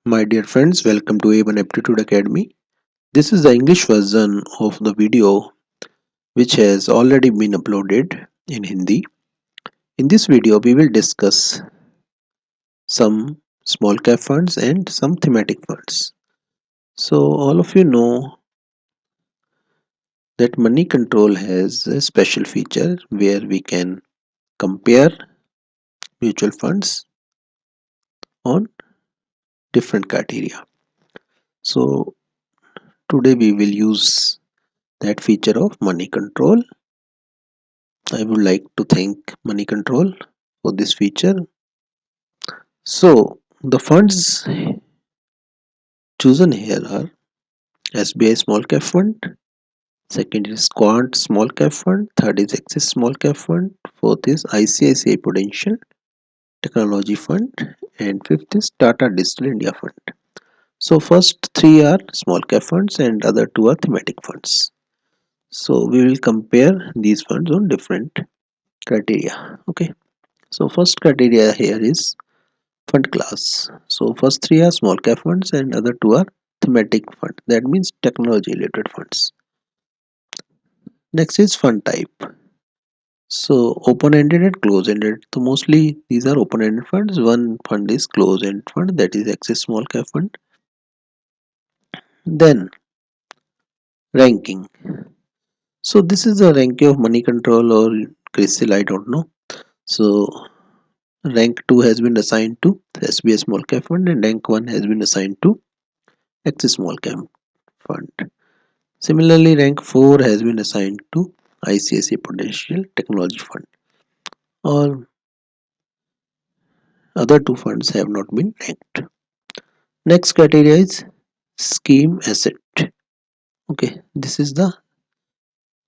My dear friends, welcome to A1 Aptitude Academy. This is the English version of the video which has already been uploaded in Hindi. In this video, we will discuss some small cap funds and some thematic funds. So, all of you know that Money Control has a special feature where we can compare mutual funds on different criteria. So, today we will use that feature of Money Control. I would like to thank Money Control for this feature. So the funds chosen here are SBI Small Cap Fund, second is Quant Small Cap Fund, third is Axis Small Cap Fund, fourth is ICICI Prudential Technology Fund, and fifth is Tata Digital India Fund. So first three are small cap funds and other two are thematic funds. So we will compare these funds on different criteria. Okay. So first criteria here is fund class. So first three are small cap funds and other two are thematic fund. That means technology related funds. Next is fund type. So open-ended and close-ended. So mostly these are open-ended funds. One fund is closed-end fund, that is Axis Small Cap Fund. Then ranking. So this is the ranking of Money Control or CRISIL, I don't know. So rank 2 has been assigned to SBI Small Cap Fund and rank 1 has been assigned to Axis Small Cap Fund. Similarly, rank 4 has been assigned to ICICI Prudential Technology Fund. All other two funds have not been ranked. Next criteria is scheme asset. Okay, this is the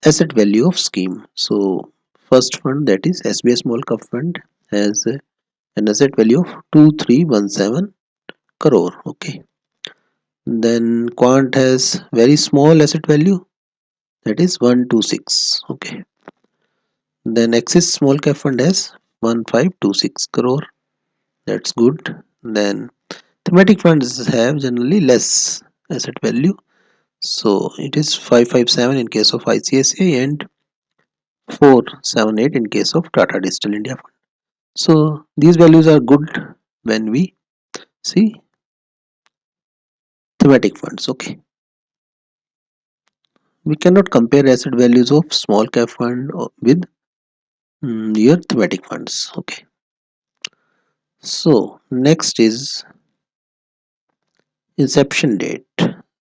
asset value of scheme. So, first fund, that is SBI Small Cap Fund, has an asset value of 2317 crore. Okay, then Quant has very small asset value, that is 126. Okay, then Axis Small Cap Fund has 1526 crore. That's good. Then thematic funds have generally less asset value. So it is 557 in case of ICICI and 478 in case of Tata Digital India Fund. So these values are good when we see thematic funds. Okay. We cannot compare asset values of small cap fund with your thematic funds. Okay. So next is inception date.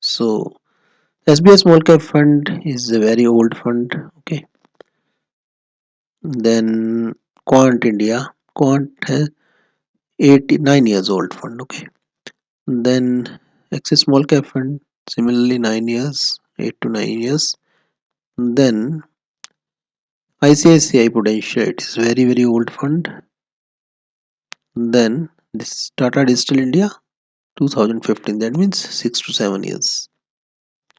So SBI Small Cap Fund is a very old fund. Okay. Then Quant India. Quant has 89 years old fund. Okay. Then Axis Small Cap Fund, similarly 9 years, 8 to 9 years. Then ICICI Prudential, it is very old fund. Then this Tata Digital India 2015, that means 6 to 7 years.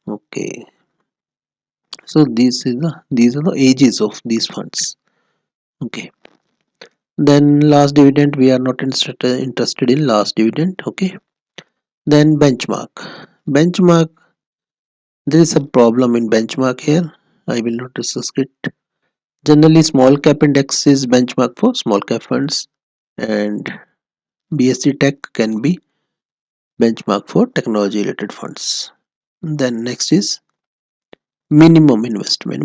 Okay. So these are the ages of these funds. Okay. Then last dividend, we are not interested in last dividend. Okay. Then benchmark, there is a problem in benchmark here. I will not discuss it. Generally small cap index is benchmark for small cap funds and BSE tech can be benchmark for technology related funds. Then next is minimum investment.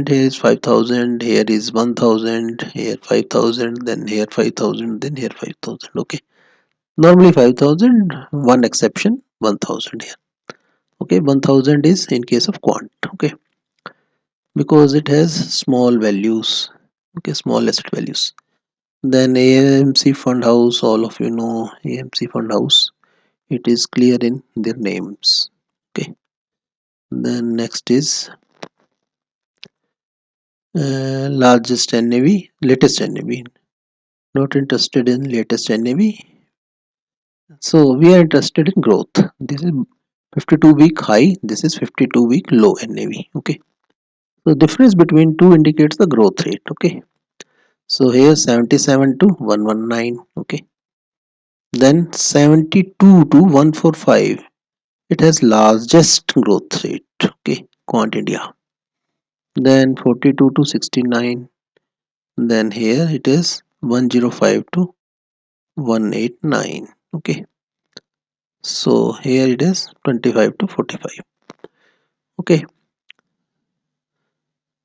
Here is 5,000, here is 1,000, here 5,000, then here 5,000, then here 5,000. Okay, normally 5,000, one exception 1,000 here. Okay, 1,000 is in case of Quant. Okay, because it has small values. Okay, small asset values. Then AMC Fund House, all of you know AMC Fund House, it is clear in their names. Okay, then next is largest NAV, latest NAV. Not interested in latest NAV, so we are interested in growth. This is 52-week high, this is 52-week low NAV. Okay, so difference between two indicates the growth rate. Okay, so here 77 to 119. Okay, Then 72 to 145, it has largest growth rate. Okay, Quant India. Then 42 to 69. Then here it is 105 to 189. Okay, so here it is 25 to 45. Okay,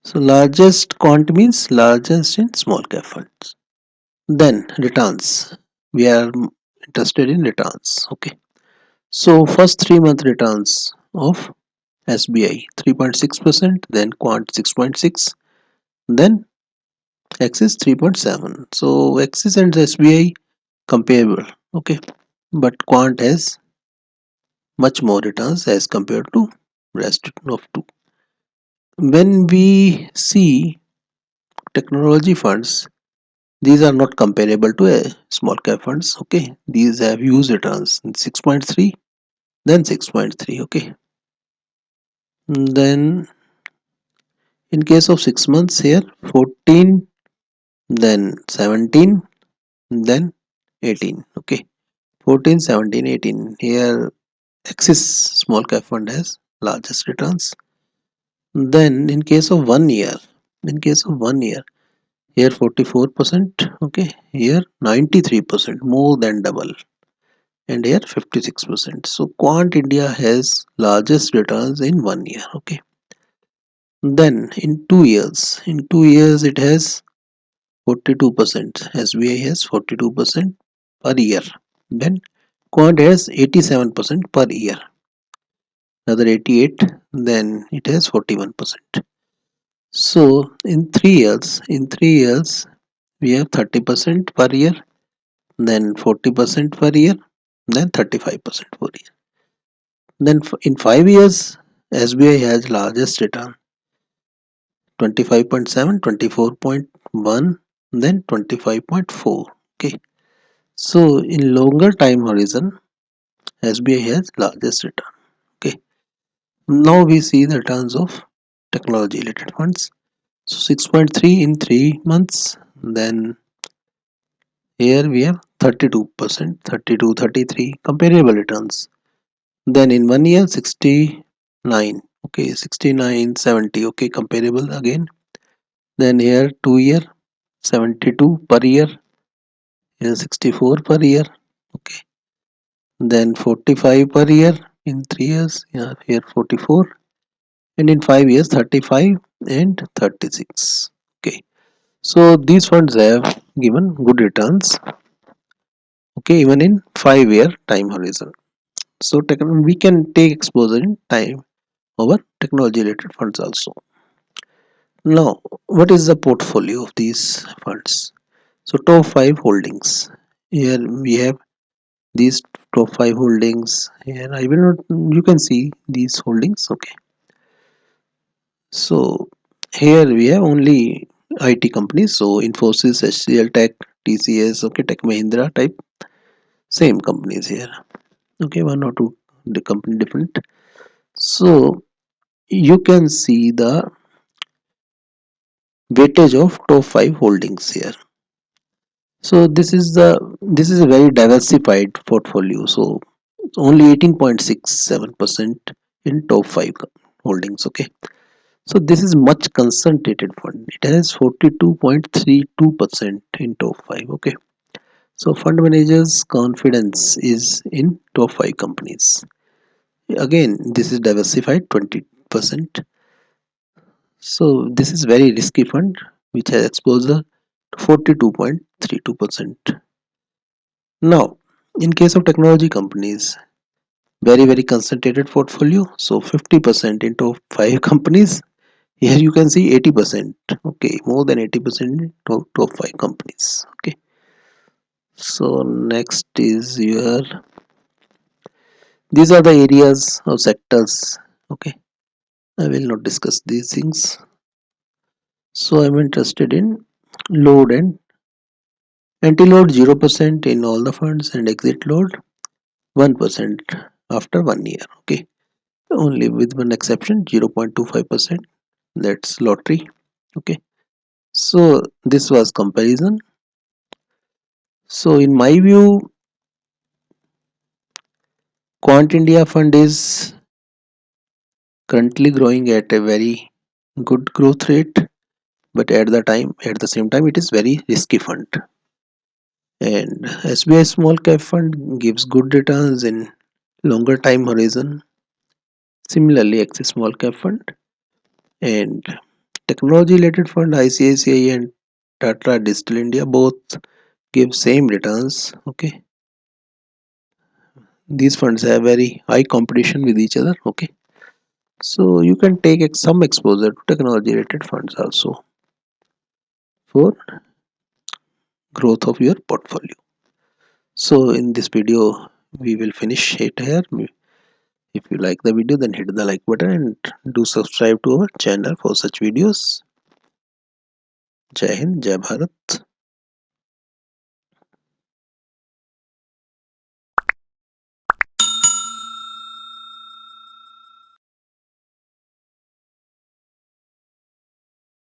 so largest quant means largest in small cap funds. Then returns. We are interested in returns. Okay, so first 3 month returns of SBI 3.6%, then Quant 6.6, then Axis 3.7. So Axis and SBI comparable. Okay, but Quant has much more returns as compared to rest of two. When we see technology funds, these are not comparable to a small cap funds. Okay, these have huge returns 6.3, then 6.3. Okay, then in case of 6 months here 14, then 17, then 18. Okay, 14, 17, 18. Here Axis small cap fund has largest returns. Then in case of 1 year, in case of 1 year, here 44%. Okay, here 93%, more than double, and here 56%. So Quant India has largest returns in 1 year. Okay, then in 2 years it has 42%. SBI has 42% per year. Then Quant has 87% per year. Another 88. Then it has 41%. So in 3 years, we have 30% per year, then 40% per year, then 35% per year. Then in 5 years, SBI has largest return 25.7, 24.1, then 25.4. Okay. So in longer time horizon, SBI has largest return. Okay. Now we see the returns of technology related funds. So 6.3 in 3 months, then here we have 32%, 32, 33 comparable returns. Then in 1 year 69, okay, 69, 70, okay, comparable again. Then here 2 year 72 per year, here 64 per year, okay. Then 45 per year in 3 years, yeah, here 44, and in 5 years 35 and 36. Okay, so these funds have given good returns. Okay, even in 5 year time horizon. So we can take exposure in time over technology related funds also. Now, what is the portfolio of these funds? So top five holdings. Here we have these top five holdings. Here I will not. You can see these holdings. Okay. So here we have only IT companies. So Infosys, HCL Tech, TCS. Okay, Tech Mahindra type. Same companies here. Okay, one or two the company different. So you can see the weightage of top five holdings here. So this is a very diversified portfolio. So it's only 18.67% in top five holdings. Okay, so this is much concentrated fund. It has 42.32% in top five. Okay, so fund managers confidence is in top five companies. Again, this is diversified 20%. So this is very risky fund which has exposure to 42.32%. Now, in case of technology companies, very concentrated portfolio. So 50% in top five companies. Here you can see 80%. Okay, more than 80% in top five companies. Okay. So next is your these are the areas or sectors. Okay. I will not discuss these things. So I'm interested in load and anti-load 0% in all the funds and exit load 1% after 1 year. Okay, only with one exception 0.25%, that's lottery. Okay, so this was comparison. So in my view, Quant India Fund is currently growing at a very good growth rate, but at the same time, it is very risky fund. And SBI Small Cap Fund gives good returns in longer time horizon. Similarly, Axis Small Cap Fund and technology related fund ICICI and Tata Digital India both give same returns. Okay, these funds have very high competition with each other. Okay, so you can take some exposure to technology related funds also for growth of your portfolio. So in this video we will finish it here. If you like the video, then hit the like button and do subscribe to our channel for such videos. Jai Hind, Jai Bharat.